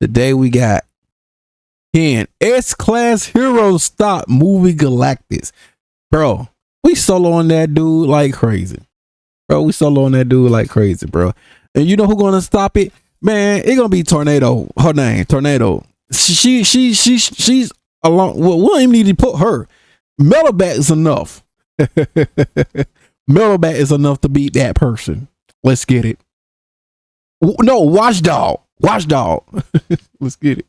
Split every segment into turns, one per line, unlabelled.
Today we got 10 S-Class Heroes Stop Movie Galactus. Bro, we solo on that dude like crazy. Bro, we solo on that dude like crazy, bro. And you know who gonna stop it? Man, it gonna be Tornado. Her name, Tornado. She's along. Well, we don't even need to put her. Metalbat is enough. Metalbat is enough to beat that person. Let's get it. No, Watchdog. Watchdog. Let's get it.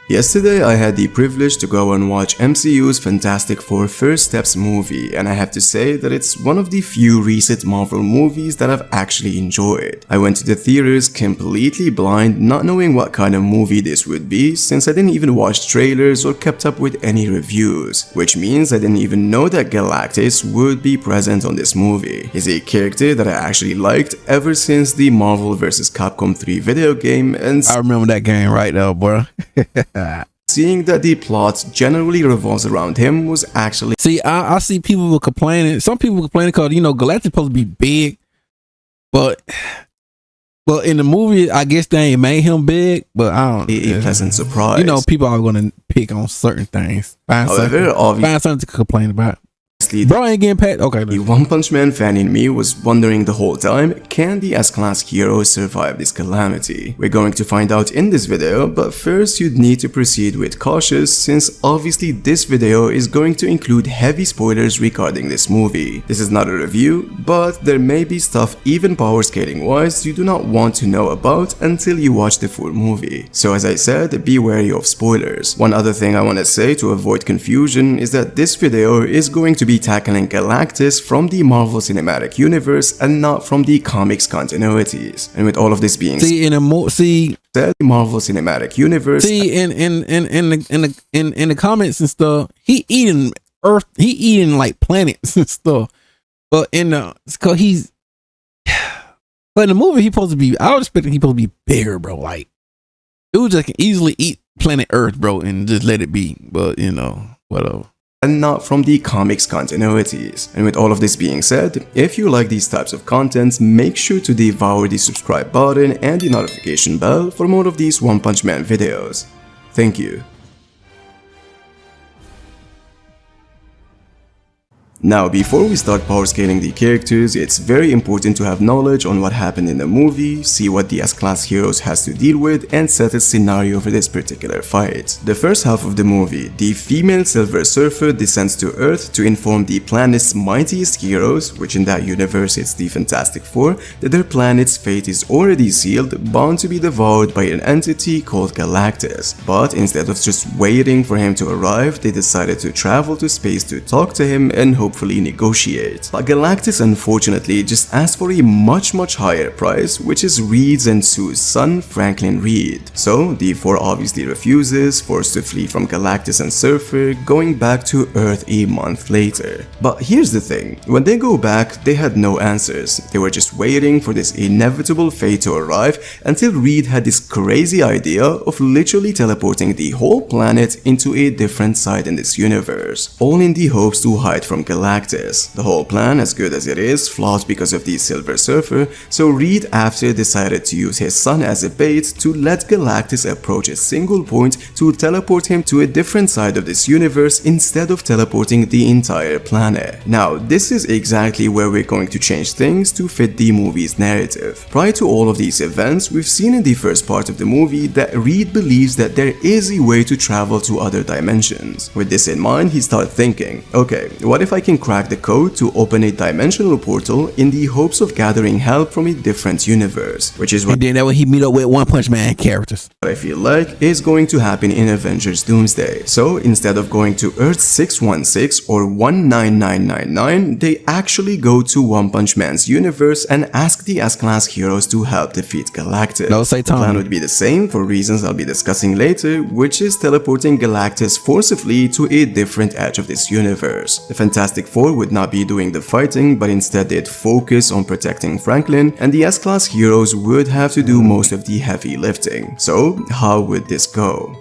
Yesterday, I had the privilege to go and watch MCU's Fantastic Four First Steps movie, and I have to say that it's one of the few recent Marvel movies that I've actually enjoyed. I went to the theaters completely blind, not knowing what kind of movie this would be, since I didn't even watch trailers or kept up with any reviews, which means I didn't even know that Galactus would be present on this movie. He's a character that I actually liked ever since the Marvel vs. Capcom 3 video game, and
I remember that game right now, bro.
seeing that the plot generally revolves around him was actually...
See, I see people complaining. Some people complaining because, you know, Galactus supposed to be big, but in the movie, I guess they ain't made him big, but I don't...
a pleasant surprise.
You know, people are going to pick on certain things. Find something to complain about. Bro ain't getting paid. Okay.
The One Punch Man fan in me was wondering the whole time, can the S-Class heroes survive this calamity? We're going to find out in this video, but first you'd need to proceed with cautious, since obviously this video is going to include heavy spoilers regarding this movie. This is not a review, but there may be stuff even power scaling wise you do not want to know about until you watch the full movie. So as I said, be wary of spoilers. One other thing I want to say to avoid confusion is that this video is going to be tackling Galactus from the Marvel Cinematic Universe and not from the comics continuities. And with all of this being said, the Marvel Cinematic Universe.
See, in the comments and stuff, he eating Earth, he eating like planets and stuff. But in the but in the movie, he supposed to be. I was expecting he supposed to be bigger, bro. Like, dude just can easily eat planet Earth, bro, and just let it be. But you know, whatever.
And not from the comics continuities. And with all of this being said, if you like these types of content, make sure to devour the subscribe button and the notification bell for more of these One Punch Man videos. Thank you. Now, before we start power scaling the characters, it's very important to have knowledge on what happened in the movie, see what the S-Class heroes has to deal with, and set a scenario for this particular fight. The first half of the movie, the female Silver Surfer descends to Earth to inform the planet's mightiest heroes, which in that universe it's the Fantastic Four, that their planet's fate is already sealed, bound to be devoured by an entity called Galactus. But instead of just waiting for him to arrive, they decided to travel to space to talk to him and hopefully negotiate. But Galactus unfortunately just asked for a much higher price, which is Reed's and Sue's son, Franklin Reed. So the four obviously refuses, forced to flee from Galactus and Surfer, going back to Earth a month later. But here's the thing, when they go back, they had no answers. They were just waiting for this inevitable fate to arrive until Reed had this crazy idea of literally teleporting the whole planet into a different side in this universe, all in the hopes to hide from Galactus. The whole plan, as good as it is, flawed because of the Silver Surfer, so Reed after decided to use his son as a bait to let Galactus approach a single point to teleport him to a different side of this universe instead of teleporting the entire planet. Now, this is exactly where we're going to change things to fit the movie's narrative. Prior to all of these events, we've seen in the first part of the movie that Reed believes that there is a way to travel to other dimensions. With this in mind, he started thinking, okay, what if I can crack the code to open a dimensional portal in the hopes of gathering help from a different universe, which is what
and then that way he meet up with One Punch Man characters.
I feel like is going to happen in Avengers Doomsday. So instead of going to Earth 616 or 19999, they actually go to One Punch Man's universe and ask the S-Class heroes to help defeat Galactus.
No, say Tom.
The plan would be the same for reasons I'll be discussing later, which is teleporting Galactus forcibly to a different edge of this universe. The Fantastic Four would not be doing the fighting, but instead they'd focus on protecting Franklin, and the S-Class heroes would have to do most of the heavy lifting. So how would this go?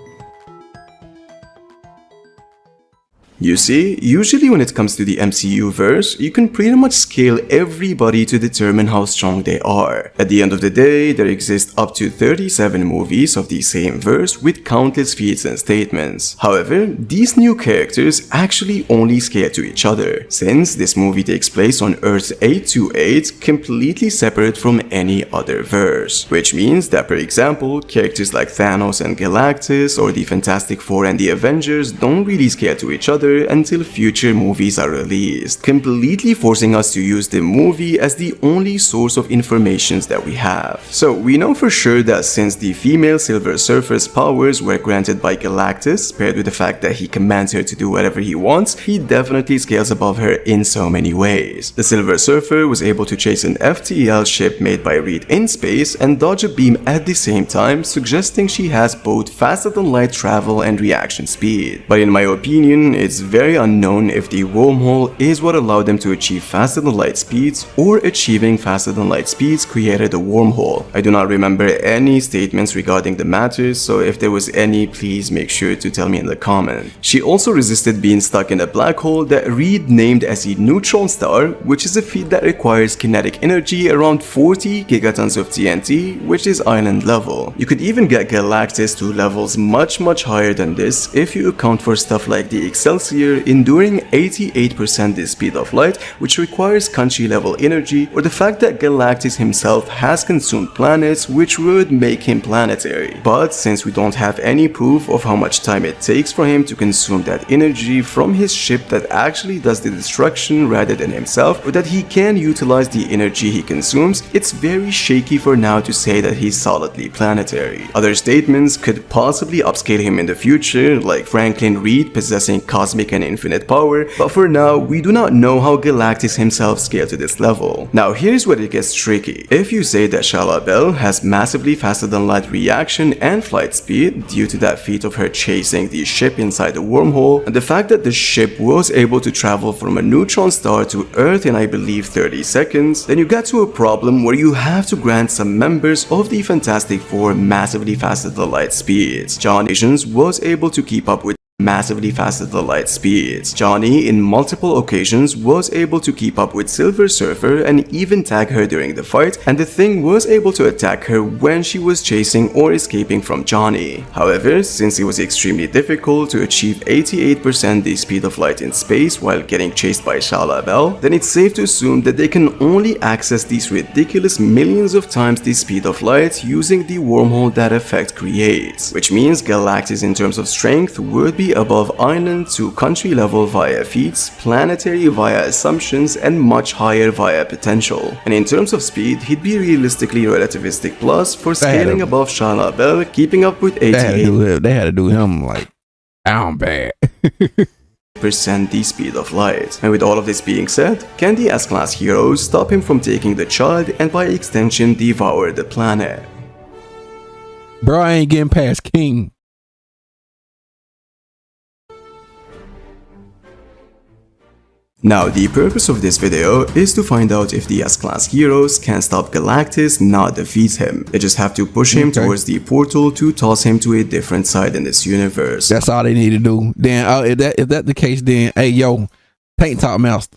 You see, usually when it comes to the MCU verse, you can pretty much scale everybody to determine how strong they are. At the end of the day, there exist up to 37 movies of the same verse with countless feats and statements. However, these new characters actually only scale to each other, since this movie takes place on Earth 828, completely separate from any other verse. Which means that, for example, characters like Thanos and Galactus or the Fantastic Four and the Avengers don't really scale to each other until future movies are released, completely forcing us to use the movie as the only source of information that we have. So we know for sure that since the female Silver Surfer's powers were granted by Galactus, paired with the fact that he commands her to do whatever he wants, he definitely scales above her in so many ways. The Silver Surfer was able to chase an FTL ship made by Reed in space and dodge a beam at the same time, suggesting she has both faster than light travel and reaction speed. But in my opinion, it's very unknown if the wormhole is what allowed them to achieve faster than light speeds, or achieving faster than light speeds created a wormhole. I do not remember any statements regarding the matter, so if there was any, please make sure to tell me in the comment. She also resisted being stuck in a black hole that Reed named as a neutron star, which is a feat that requires kinetic energy around 40 gigatons of TNT, which is island level. You could even get Galactus to levels much higher than this if you account for stuff like the Excelsior enduring 88% the speed of light, which requires country level energy, or the fact that Galactus himself has consumed planets, which would make him planetary. But since we don't have any proof of how much time it takes for him to consume that energy from his ship that actually does the destruction rather than himself, or that he can utilize the energy he consumes, it's very shaky for now to say that he's solidly planetary. Other statements could possibly upscale him in the future, like Franklin Reed possessing cosmic and infinite power, but for now, we do not know how Galactus himself scaled to this level. Now here's where it gets tricky. If you say that Shala Bell has massively faster than light reaction and flight speed due to that feat of her chasing the ship inside the wormhole, and the fact that the ship was able to travel from a neutron star to Earth in I believe 30 seconds, then you get to a problem where you have to grant some members of the Fantastic Four massively faster than light speeds. Johnny was able to keep up with massively faster than light speeds. Johnny, in multiple occasions, was able to keep up with Silver Surfer and even tag her during the fight, and the Thing was able to attack her when she was chasing or escaping from Johnny. However, since it was extremely difficult to achieve 88% the speed of light in space while getting chased by Shala Bell, then it's safe to assume that they can only access these ridiculous millions of times the speed of light using the wormhole that effect creates, which means Galactus in terms of strength would be above island to country level via feats, planetary via assumptions, and much higher via potential. And in terms of speed, he'd be realistically relativistic plus for scaling above Shala Bell, keeping up with 88%.
They had to do him like down bad.
The speed of light. And with all of this being said, can the S-Class heroes stop him from taking the child and by extension devour the planet?
Bro, I ain't getting past King.
Now, the purpose of this video is to find out if the S-Class heroes can stop Galactus, not defeat him. They just have to push him towards the portal to toss him to a different side in this universe.
That's all they need to do. Then, if that's the case, then, hey, yo, Tank Top Master.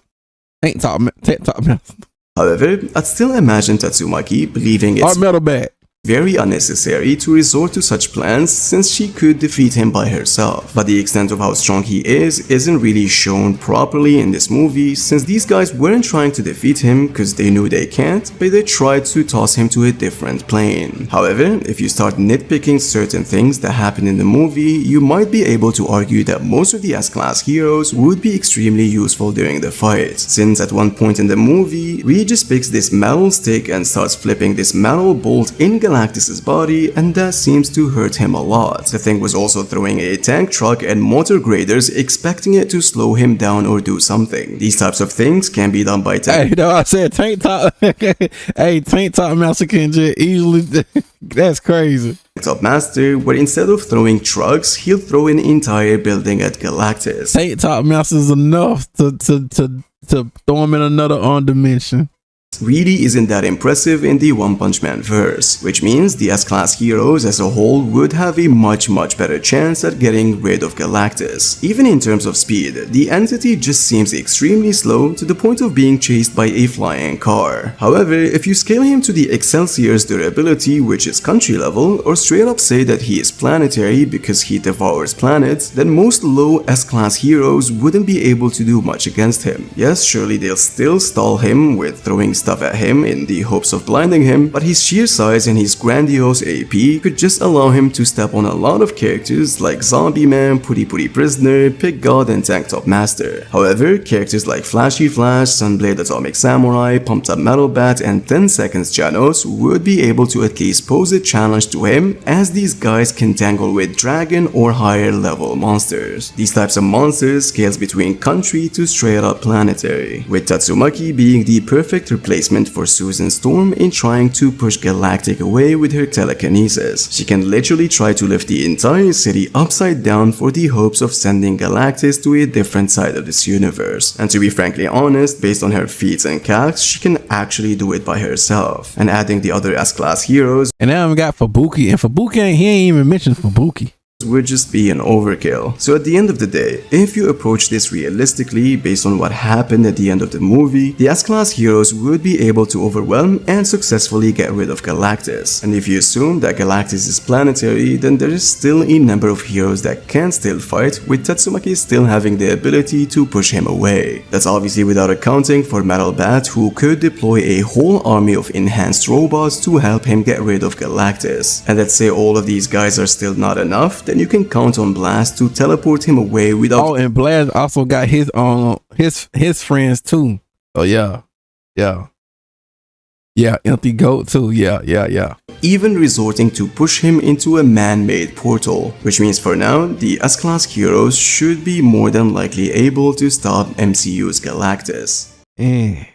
Tank Top Master.
However, I'd still imagine Tatsumaki believing it's
metal bag.
very unnecessary to resort to such plans since she could defeat him by herself. But the extent of how strong he is isn't really shown properly in this movie since these guys weren't trying to defeat him because they knew they can't, but they tried to toss him to a different plane. However, if you start nitpicking certain things that happen in the movie, you might be able to argue that most of the S-Class heroes would be extremely useful during the fight, since at one point in the movie, Reed just picks this metal stick and starts flipping this metal bolt in Galactus's body, and that seems to hurt him a lot. The Thing was also throwing a tank truck and motor graders, expecting it to slow him down or do something. These types of things can be done by
Hey, you know, I said Tank Top. Hey, Tank Top Master can just easily. That's crazy.
Top Master, where instead of throwing trucks, he'll throw an entire building at Galactus.
Tank Top Master is enough to throw him in another dimension.
really isn't that impressive in the One Punch Man verse, which means the S-Class heroes as a whole would have a much better chance at getting rid of Galactus. Even in terms of speed, the entity just seems extremely slow to the point of being chased by a flying car. However, if you scale him to the Excelsior's durability, which is country level, or straight up say that he is planetary because he devours planets, then most low S-Class heroes wouldn't be able to do much against him. Yes, surely they'll still stall him with throwing stuff at him in the hopes of blinding him, but his sheer size and his grandiose AP could just allow him to step on a lot of characters like Zombie Man, Puri Prisoner, Pig God, and Tank Top Master. However, characters like Flashy Flash, Sunblade Atomic Samurai, Pumped Up Metal Bat, and 10 Seconds Janos would be able to at least pose a challenge to him, as these guys can tangle with dragon or higher level monsters. These types of monsters scales between country to straight up planetary, with Tatsumaki being the perfect replacement for Susan Storm in trying to push Galactic away with her telekinesis. She can literally try to lift the entire city upside down for the hopes of sending Galactus to a different side of this universe. And to be frankly honest, based on her feats and calcs, she can actually do it by herself. And adding the other S-Class heroes,
And now we got Fubuki, and Fubuki he ain't even mentioned Fubuki.
would just be an overkill. So at the end of the day, if you approach this realistically based on what happened at the end of the movie, the S-Class heroes would be able to overwhelm and successfully get rid of Galactus. And if you assume that Galactus is planetary, then there is still a number of heroes that can still fight, with Tatsumaki still having the ability to push him away. That's obviously without accounting for Metal Bat, who could deploy a whole army of enhanced robots to help him get rid of Galactus. And let's say all of these guys are still not enough, then you can count on Blast to teleport him away without—
Oh, and Blast also got his friends too. Oh yeah. Empty Goat too. Yeah.
even resorting to push him into a man-made portal, which means for now, the S-Class heroes should be more than likely able to stop MCU's Galactus.
And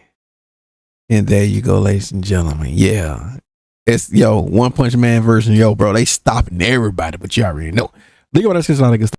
there you go, ladies and gentlemen. Yeah. It's One Punch Man version, bro. They stopping everybody, but you already know. Look at what I said.